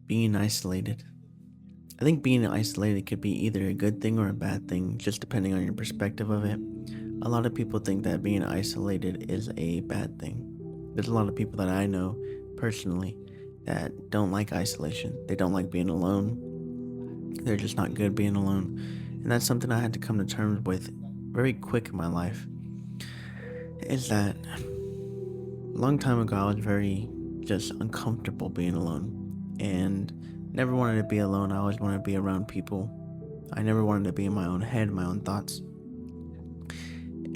Being isolated. I think being isolated could be either a good thing or a bad thing, just depending on your perspective of it. A lot of people think that being isolated is a bad thing. There's a lot of people that I know personally that don't like isolation. They don't like being alone. They're just not good being alone. And that's something I had to come to terms with very quick in my life. Is that a long time ago I was very just uncomfortable being alone and never wanted to be alone. I always wanted to be around people. I never wanted to be in my own head, my own thoughts.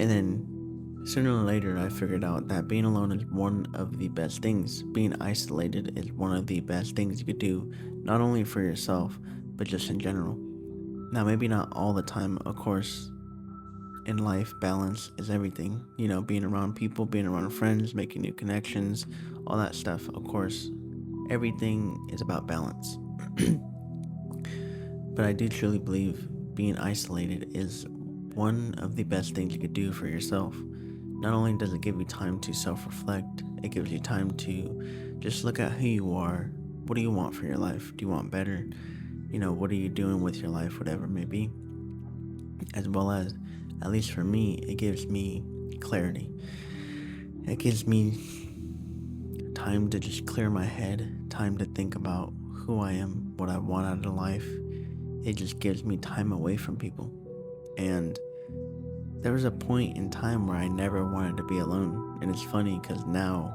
And then sooner or later, I figured out that being alone is one of the best things. Being isolated is one of the best things you could do, not only for yourself, but just in general. Now, maybe not all the time, of course. In life, balance is everything. Being around people, being around friends, making new connections, all that stuff, of course. Everything is about balance. But I do truly believe being isolated is one of the best things you could do for yourself. Not only does it give you time to self reflect, it gives you time to just look at who you are. What do you want for your life? Do you want better? What are you doing with your life, whatever it may be? As well as, at least for me, it gives me clarity. It gives me time to just clear my head, time to think about who I am, what I want out of life. It just gives me time away from people. And there was a point in time where I never wanted to be alone. And it's funny because now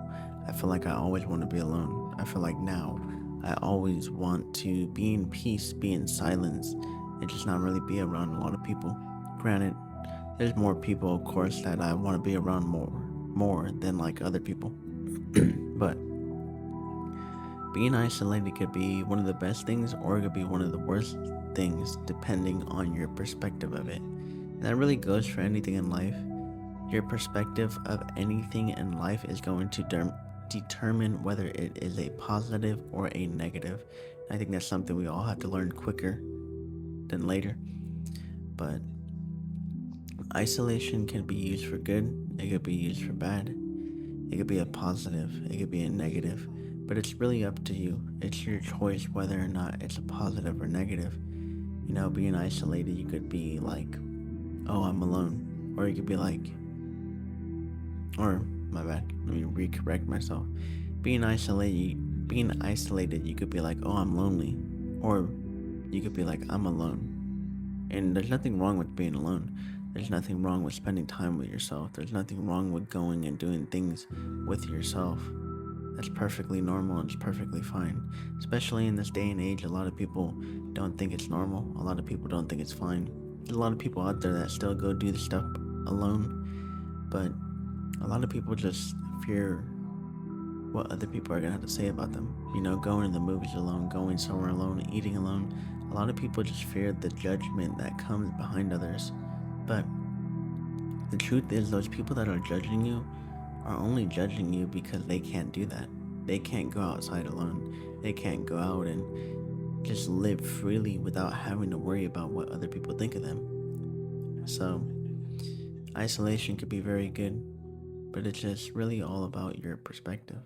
I feel like I always want to be alone. I feel like now I always want to be in peace, be in silence, and just not really be around a lot of people. Granted, there's more people, of course, that I want to be around more than like other people. But being isolated could be one of the best things or it could be one of the worst things depending on your perspective of it. And that really goes for anything in life. Your perspective of anything in life is going to determine whether it is a positive or a negative. I think that's something we all have to learn quicker than later. But isolation can be used for good, it could be used for bad, it could be a positive, it could be a negative. But it's really up to you. It's your choice whether or not it's a positive or negative. Being isolated, you could be like, oh, I'm alone. Or you could be like, or my bad, let me recorrect myself. Being isolated, you could be like, oh, I'm lonely. Or you could be like, I'm alone. And there's nothing wrong with being alone. There's nothing wrong with spending time with yourself. There's nothing wrong with going and doing things with yourself. That's perfectly normal and it's perfectly fine. Especially in this day and age, a lot of people don't think it's normal. A lot of people don't think it's fine. There's a lot of people out there that still go do the stuff alone, but a lot of people just fear what other people are gonna have to say about them. Going to the movies alone, going somewhere alone, eating alone. A lot of people just fear the judgment that comes behind others. But the truth is, those people that are judging you are only judging you because they can't do that. They can't go outside alone. They can't go out and just live freely without having to worry about what other people think of them. So, isolation could be very good, but it's just really all about your perspective.